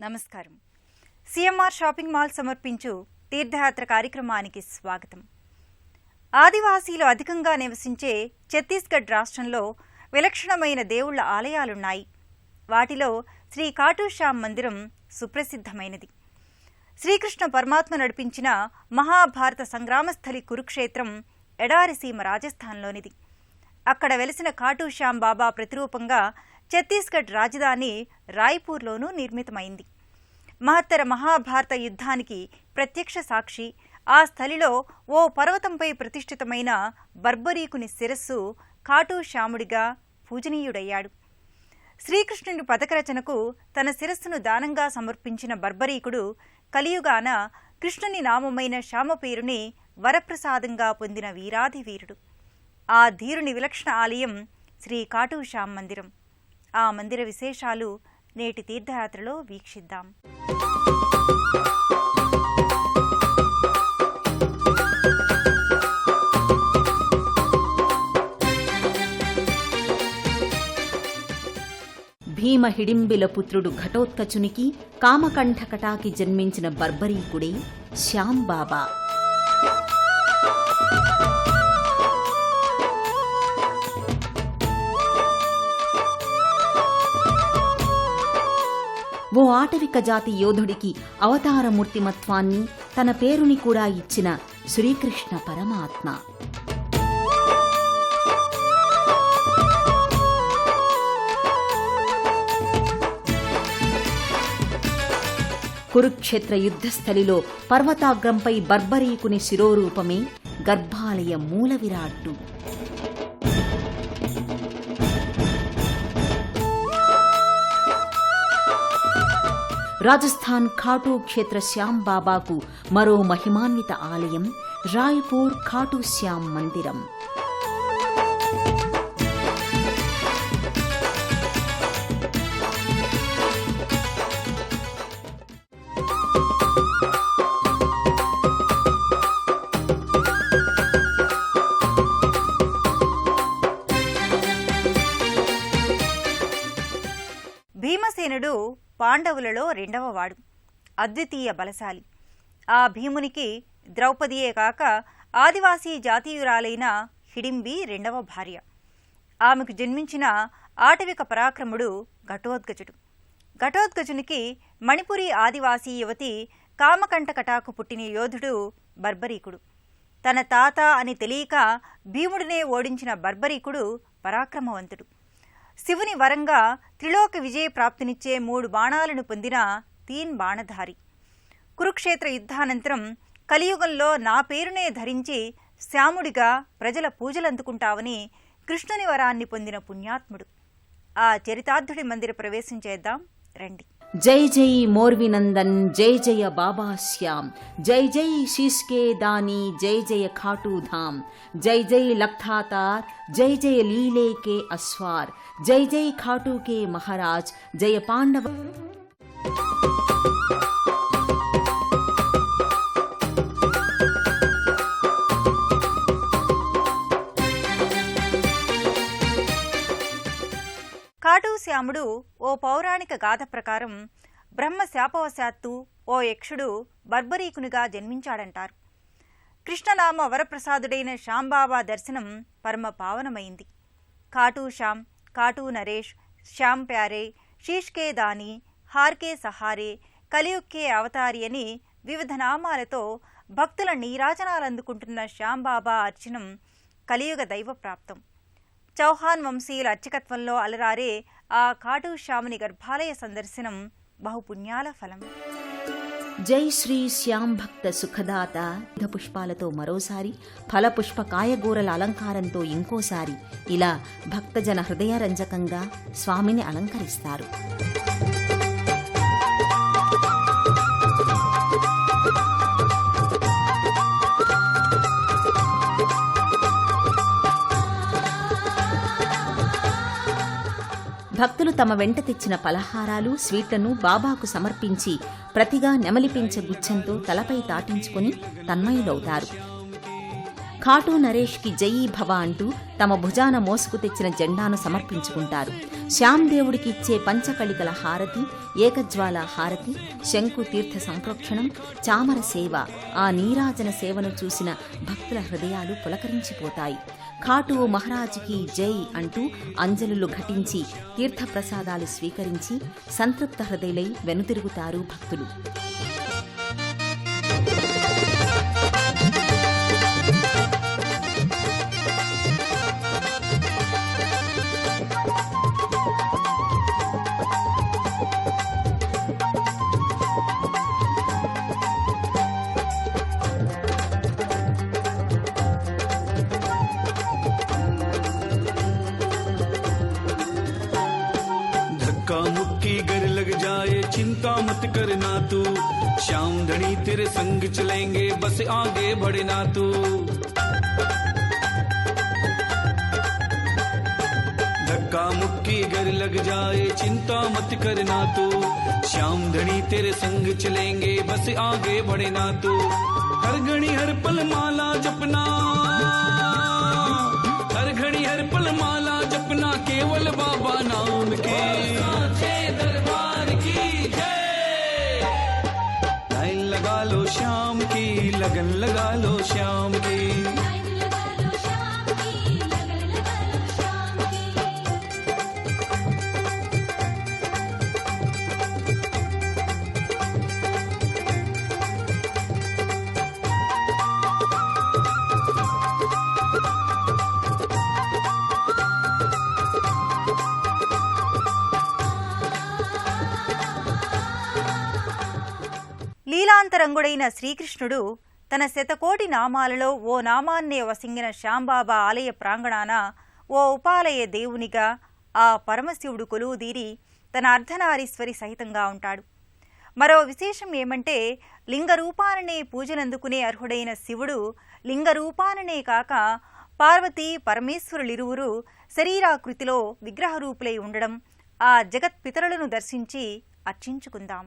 నమస్కారం. CMR shopping mall సమర్పించు తీర్థయాత్ర కార్యక్రమానికి స్వాగతం. ఆదివాసీలు అధికంగా నివసించే ఛత్తీస్గఢ్ రాష్ట్రంలో విలక్షణమైన దేవుళ్ల ఆలయాలున్నాయి. వాటిలో శ్రీ ఖాటూ శ్యామ్ మందిరం సుప్రసిద్ధమైనది. శ్రీకృష్ణ పరమాత్మ నడిపించిన మహాభారత సంగ్రామస్థలి కురుక్షేత్రం ఎడారిసీమ రాజస్థాన్లోనిది. అక్కడ వెలిసిన ఖాటూ శ్యామ్ బాబా ప్రతిరూపంగా ఛత్తీస్గఢ్ రాజధాని రాయ్పూర్లోనూ నిర్మితమైంది. మహత్తర మహాభారత యుద్ధానికి ప్రత్యక్ష సాక్షి ఆ స్థలిలో ఓ పర్వతంపై ప్రతిష్ఠితమైన బర్బరీకుని శిరస్సు ఖాటూ శ్యాముడిగా పూజనీయుడయ్యాడు. శ్రీకృష్ణుని పథకరచనకు తన శిరస్సును దానంగా సమర్పించిన బర్బరీకుడు కలియుగాన కృష్ణుని నామమైన శ్యామ పేరుని వరప్రసాదంగా పొందిన వీరాధి వీరుడు. ఆ ధీరుని విలక్షణ ఆలయం శ్రీ ఖాటూ శ్యామ్ మందిరం. ఆ మందిర విశేషాలు నేటి తీర్థయాత్రలో వీక్షిద్దాం. భీమ హిడింబిల పుత్రుడు ఘటోత్కచునికి కామకంఠకటాకి జన్మించిన బర్బరీకుడే శ్యామ్ బాబా. ఓ ఆటవిక జాతి యోధుడికి అవతారమూర్తిమత్వాన్ని తన పేరుని కూడా ఇచ్చిన శ్రీకృష్ణ పరమాత్మ. కురుక్షేత్ర యుద్ధస్థలిలో పర్వతాగ్రంపై బర్బరీకుని శిరోరూపమే గర్భాలయ మూల విరాట్టు. రాజస్థాన్ ఖాటూ క్షేత్ర శ్యామ్ బాబాకు మరో మహిమాన్విత ఆలయం రాయ్పూర్ ఖాటూ శ్యామ్ మందిరం. భీమసేనుడు పాండవులలో రెండవవాడు, అద్వితీయ బలశాలి. ఆ భీమునికి ద్రౌపదియే కాక ఆదివాసీ జాతీయురాలైన హిడింబి రెండవ భార్య. ఆమెకు జన్మించిన ఆటవిక పరాక్రముడు ఘటోత్కచుడు. ఘటోత్కచునికి మణిపురి ఆదివాసీ యువతి కామకంఠకటాకు పుట్టిన యోధుడు బర్బరీకుడు. తన తాత అని తెలియక భీముడినే ఓడించిన బర్బరీకుడు పరాక్రమవంతుడు. శివుని వరంగా త్రిలోక విజయ ప్రాప్తినిచ్చే 3 బాణాలను పొందిన తీన్ బాణధారి. కురుక్షేత్ర యుద్ధానంతరం కలియుగంలో నా పేరునే ధరించి శ్యాముడిగా ప్రజల పూజలందుకుంటావని కృష్ణుని వరాన్ని పొందిన పుణ్యాత్ముడు. ఆ చరితార్థుడి మందిర ప్రవేశం చేద్దాం రండి. జై జై మోర్వినందన్, జై జయ బాబా శ్యామ్, జై జై శీష్కే దాని, జై జయ ఖాటూ ధామ్, జై జై లక్థాతార్, జై జయ లీలే కే అస్వార్, జై జై ఖాటూ కే మహారాజ్, జయ పాండవ. ఖాటూ శ్యాముడు ఓ పౌరాణిక గాథ ప్రకారం బ్రహ్మ శాపవశాత్తు ఓ యక్షుడు బర్బరీకునిగా జన్మించాడంటారు. కృష్ణనామ వరప్రసాదుడైన శ్యాంబాబా దర్శనం పరమ పావనమైంది. ఖాటూ శ్యామ్, ఖాటూ నరేష్, శ్యామ్ ప్యారే, శీష్కే దాని, హార్కే సహారే, కలియుక్కే అవతారి అని వివిధ నామాలతో భక్తుల నీరాజనాలందుకుంటున్న శ్యాంబాబా అర్చనం కలియుగ దైవ ప్రాప్తం. చౌహాన్ వంశీయుల అర్చకత్వంలో అలరారే ఆ ఖాటూ శ్యాముని గర్భాలయ సందర్శనం బహుపుణ్యాల ఫలం. జై శ్రీ శ్యామ్ భక్త సుఖదాత. పుష్పాలతో మరోసారి, ఫలపుష్ప కాయగూరల అలంకారంతో ఇంకోసారి ఇలా భక్తజన హృదయరంజకంగా స్వామిని అలంకరిస్తారు. భక్తులు తమ వెంట తెచ్చిన పలహారాలు, స్వీట్లను బాబాకు సమర్పించి ప్రతిగా నెమలిపించే గుచ్ఛంతో తలపై తాటించుకుని తన్మయులవుతారు. ఖాటూ నరేష్కి జయీ భవ అంటూ తమ భుజాన మోసుకు తెచ్చిన జెండాను సమర్పించుకుంటారు. శ్యాందేవుడికి ఇచ్చే పంచకళికల హారతి, ఏకజ్వాల హారతి, శంకు తీర్థ సంప్రోక్షణం, చామర సేవ, ఆ నీరాజన సేవను చూసిన భక్తుల హృదయాలు పులకరించిపోతాయి. ఖాటూ మహారాజుకి జై అంటూ అంజలులు ఘటించి తీర్థప్రసాదాలు స్వీకరించి సంతృప్త హృదయులై వెనుతిరుగుతారు భక్తులు. चिंता मत करना तू, श्याम धनी तेरे संग चलेंगे, बस आगे बढ़ना तू। धक्का मुक्की घर लग जाए चिंता मत करना तू, श्याम धनी तेरे संग चलेंगे, बस आगे बढ़ना तू। हर घड़ी हर पल माला जपना, हर घड़ी हर पल माला जपना, केवल बाबा नाम के लगा लो श्याम की, लगन लगा लो श्याम की। లీలాంతరంగుడైన శ్రీకృష్ణుడు తన శతకోటి నామాలలో ఓ నామాన్నే వసింగిన శ్యాంబాబా ఆలయ ప్రాంగణాన ఓ ఉపాలయ దేవునిగా ఆ పరమశివుడు కొలువుదీరి తన అర్ధనారీశ్వరి సహితంగా ఉంటాడు. మరో విశేషం ఏమంటే, లింగరూపాననే పూజనందుకునే అర్హుడైన శివుడు లింగరూపాననే కాక పార్వతీ పరమేశ్వరులిరువురు శరీరాకృతిలో విగ్రహరూపులై ఉండడం ఆ జగత్పితరులను దర్శించి అర్చించుకుందాం.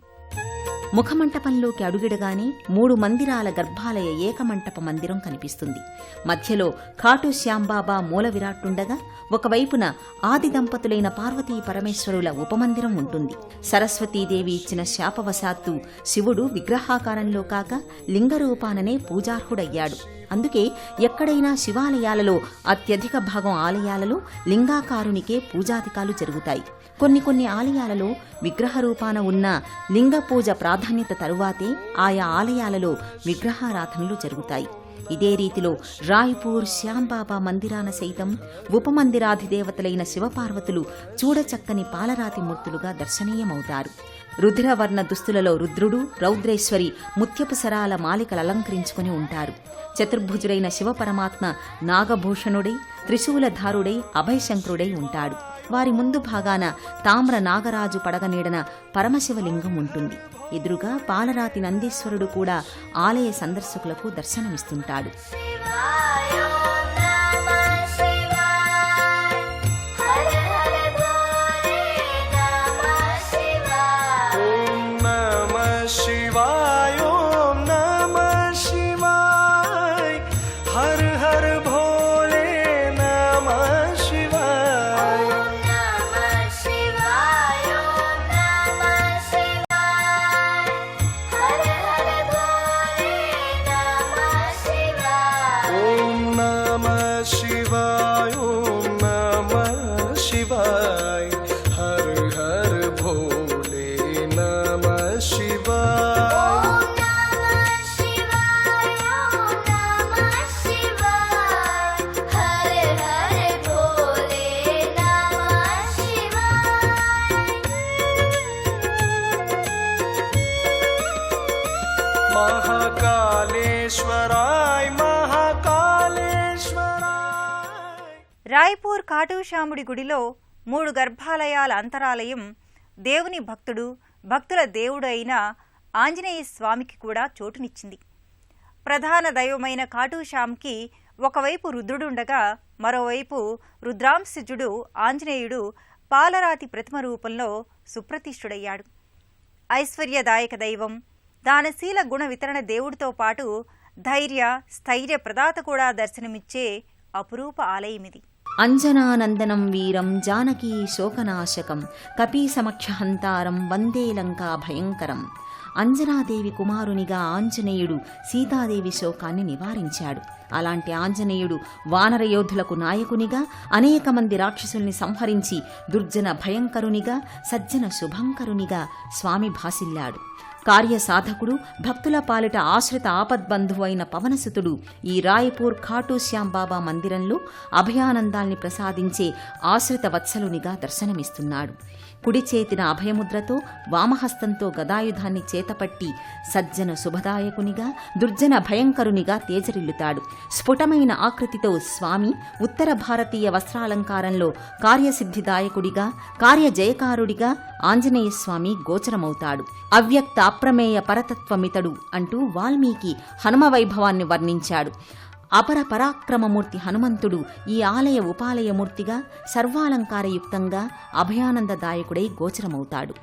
ముఖమంటపంలోకి అడుగిడగానే 3 మందిరాల గర్భాలయ ఏకమంటప మందిరం కనిపిస్తుంది. మధ్యలో ఖాటూ శ్యాంబాబా మూల విరాట్టుండగా ఒకవైపున ఆది దంపతులైన పార్వతీ పరమేశ్వరుల ఉపమందిరం ఉంటుంది. సరస్వతీదేవి ఇచ్చిన శాపవశాత్తు శివుడు విగ్రహాకారంలో కాక లింగరూపాననే పూజార్హుడయ్యాడు. అందుకే ఎక్కడైనా శివాలయాలలో అత్యధిక భాగం ఆలయాలలో లింగాకారునికే పూజాధికాలు జరుగుతాయి. కొన్ని ఆలయాలలో విగ్రహ రూపాన ఉన్న లింగ పూజ ప్రాధాన్యత తరువాతే ఆయా ఆలయాలలో విగ్రహారాధనలు జరుగుతాయి. ఇదే రీతిలో రాయ్పూర్ శ్యాంబాబా మందిరాన సైతం ఉపమందిరాధిదేవతలైన శివపార్వతులు చూడచక్కని పాలరాతి మూర్తులుగా దర్శనీయమవుతారు. రుధిరవర్ణ దుస్తులలో రుద్రుడు, రౌద్రేశ్వరి ముత్యపు సరాల మాలికలు అలంకరించుకుని ఉంటారు. చతుర్భుజుడైన శివపరమాత్మ నాగభూషణుడై, త్రిశూలధారుడై, అభయశంకరుడై ఉంటాడు. వారి ముందు భాగాన తామ్ర నాగరాజు పడగనీడన పరమశివలింగం ఉంటుంది. ఎదురుగా పాలరాతి నందీశ్వరుడు కూడా ఆలయ సందర్శకులకు దర్శనమిస్తుంటాడు. రాయ్పూర్ ఖాటూశ్యాముడి గుడిలో 3 గర్భాలయాల అంతరాలయం దేవుని భక్తుడు, భక్తుల దేవుడు అయిన ఆంజనేయ స్వామికి కూడా చోటునిచ్చింది. ప్రధాన దైవమైన ఖాటూశ్యామ్కి ఒకవైపు రుద్రుడుండగా మరోవైపు రుద్రాంశజుడు ఆంజనేయుడు పాలరాతి ప్రతిమ రూపంలో సుప్రతిష్ఠుడయ్యాడు. ఐశ్వర్యదాయక దైవం, దానశీల గుణ వితరణ దేవుడితో పాటు ధైర్య స్థైర్య ప్రదాత కూడా దర్శనమిచ్చే అపురూప ఆలయమిది. అంజనానందనం వీరం జానకీ శోకనాశకం కపీసమక్షహంతారం వందే లంకా భయంకరం. అంజనాదేవి కుమారునిగా ఆంజనేయుడు సీతాదేవి శోకాన్ని నివారించాడు. అలాంటి ఆంజనేయుడు వానర యోధులకు నాయకునిగా అనేక మంది రాక్షసుల్ని సంహరించి దుర్జన భయంకరునిగా సజ్జన శుభంకరునిగా స్వామి భాసిల్లాడు. కార్యసాధకుడు, భక్తుల పాలిట ఆశ్రిత ఆపద్బంధువు అయిన పవనసుతుడు ఈ రాయపూర్ ఖాటూ శ్యామ్ బాబా మందిరంలో అభయానందాల్ని ప్రసాదించే ఆశ్రిత వత్సలునిగా దర్శనమిస్తున్నాడు. కుడి చేతిన అభయముద్రతో వామహస్తంతో గదాయుధాన్ని చేతపట్టి సజ్జన శుభదాయకునిగా దుర్జన భయంకరునిగా తేజరిల్లుతాడు. స్ఫుటమైన ఆకృతితో స్వామి ఉత్తర భారతీయ వస్త్రాలంకారంలో కార్యసిద్ధిదాయకుడిగా కార్యజయకారుడిగా ఆంజనేయస్వామి గోచరమవుతాడు. అవ్యక్త అప్రమేయ పరతత్వమితడు అంటూ వాల్మీకి హనుమ వైభవాన్ని వర్ణించాడు. అపర పరాక్రమమూర్తి హనుమంతుడు ఈ ఆలయ ఉపాలయమూర్తిగా సర్వాలంకారయుక్తంగా అభయానందదాయకుడై గోచరమవుతాడు.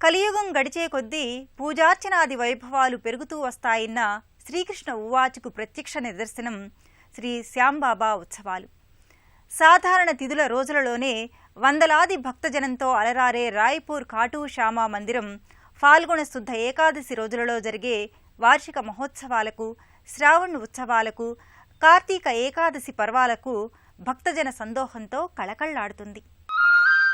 కలియుగం గడిచే కొద్దీ పూజార్చనాది వైభవాలు పెరుగుతూ వస్తాయన్న శ్రీకృష్ణ ఉవాచకు ప్రత్యక్ష నిదర్శనం శ్రీ శ్యాంబాబా ఉత్సవాలు. సాధారణ తిథుల రోజులలోనే వందలాది భక్తజనంతో అలరారే రాయ్పూర్ ఖాటూ శ్యామ మందిరం ఫాల్గుణ శుద్ధ ఏకాదశి రోజులలో జరిగే వార్షిక మహోత్సవాలకు, శ్రావణ ఉత్సవాలకు, కార్తీక ఏకాదశి పర్వాలకు భక్తజన సందోహంతో కళకళ్లాడుతుంది.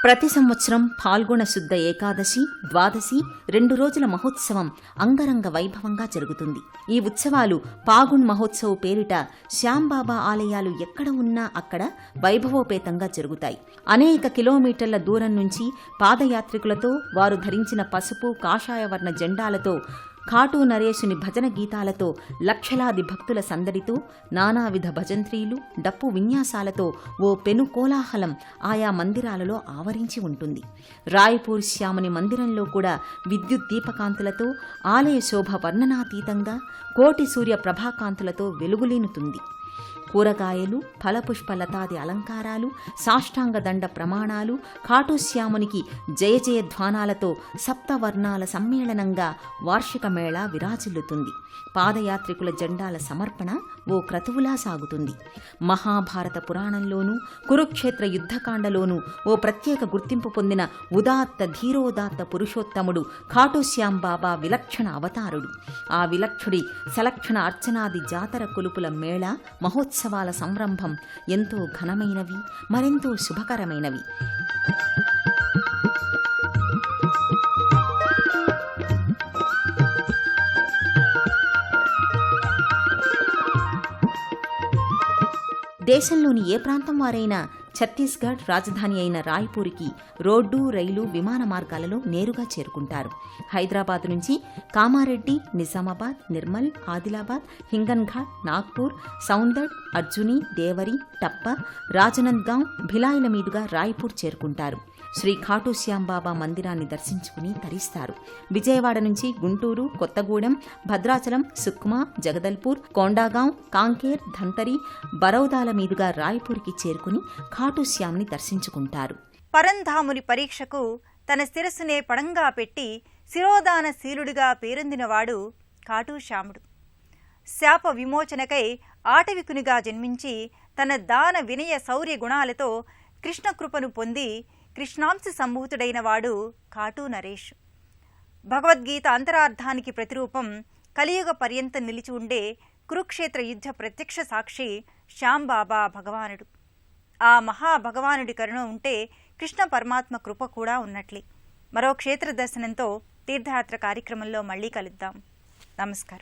ప్రతి సంవత్సరం ఫాల్గుణ శుద్ధ ఏకాదశి, ద్వాదశి 2 రోజుల మహోత్సవం అంగరంగ వైభవంగా జరుగుతుంది. ఈ ఉత్సవాలు పాగుణ్ మహోత్సవ్ పేరిట శ్యాంబాబా ఆలయాలు ఎక్కడ ఉన్నా అక్కడ వైభవోపేతంగా జరుగుతాయి. అనేక కిలోమీటర్ల దూరం నుంచి పాదయాత్రికులతో, వారు ధరించిన పసుపు కాషాయ వర్ణ జెండాలతో, ఖాటూ నరేశుని భజన గీతాలతో, లక్షలాది భక్తుల సందడితో, నానావిధ భజంత్రీలు, డప్పు విన్యాసాలతో ఓ పెను కోలాహలం ఆయా మందిరాలలో ఆవరించి ఉంటుంది. రాయ్పూర్ శ్యాముని మందిరంలో కూడా విద్యుత్ దీపకాంతులతో, ఆలయ శోభ వర్ణనాతీతంగా కోటి సూర్య ప్రభాకాంతులతో వెలుగులీనుతుంది. కూరగాయలు, ఫలపుష్పలతాది అలంకారాలు, సాష్టాంగ దండ ప్రమాణాలు, ఖాటూశ్యామునికి జయ జయ ధ్వానాలతో సప్తవర్ణాల సమ్మేళనంగా వార్షిక మేళా విరాజిల్లుతుంది. పాదయాత్రికుల జెండాల సమర్పణ ఓ క్రతువులా సాగుతుంది. మహాభారత పురాణంలోనూ, కురుక్షేత్ర యుద్ధకాండలోనూ ఓ ప్రత్యేక గుర్తింపు పొందిన ఉదాత్త ధీరోదాత్త పురుషోత్తముడు ఖాటూశ్యాం బాబా విలక్షణ అవతారుడు. ఆ విలక్షుడి సలక్షణ అర్చనాది జాతర కొలుపుల మేళ మహోత్సవాల సంరంభం ఎంతో ఘనమైనవి, మరెంతో శుభకరమైనవి. దేశంలోని ఏ ప్రాంతం వారైనా ఛత్తీస్గఢ్ రాజధాని అయిన రాయ్పూర్కి రోడ్డు, రైలు, విమాన మార్గాలలో నేరుగా చేరుకుంటారు. హైదరాబాద్ నుంచి కామారెడ్డి, నిజామాబాద్, నిర్మల్, ఆదిలాబాద్, హింగన్ఘాట్, నాగ్పూర్, సౌందడ్, అర్జుని, దేవరి, టప్ప, రాజనంద్గాం, భిలాయిల మీదుగా రాయ్పూర్ చేరుకుంటారు. శ్రీ ఖాటూశ్యాం బాబా మందిరాన్ని దర్శించుకుని తరిస్తారు. విజయవాడ నుంచి గుంటూరు, కొత్తగూడెం, భద్రాచలం, సుక్మా, జగదల్పూర్, కొండాగాం, కాంకేర్, ధంతరి, బరౌదాల మీదుగా రాయ్పూర్కి చేరుకుని ఖాటూశ్యాంని దర్శించుకుంటారు. పరంధాముని పరీక్షకు తన శిరస్సునే పడంగా పెట్టి శిరోదాన శీలుడిగా పేరొందినవాడు ఖాటూశ్యాముడు. శాప విమోచనకై ఆటవికునిగా జన్మించి తన దాన వినయ శౌర్య గుణాలతో కృష్ణకృపను పొంది కృష్ణాంశ సంభూతుడైన వాడు ఖాటూ నరేష్. భగవద్గీత అంతరార్థానికి ప్రతిరూపం, కలియుగ పర్యంతం నిలిచి ఉండే కురుక్షేత్ర యుద్ధ ప్రత్యక్ష సాక్షి శ్యాంబాబా భగవానుడు. ఆ మహాభగవానుడి కరుణ ఉంటే కృష్ణ పరమాత్మ కృప కూడా ఉన్నట్లే. మరో క్షేత్ర దర్శనంతో తీర్థయాత్ర కార్యక్రమంలో మళ్లీ కలుద్దాం. నమస్కారం.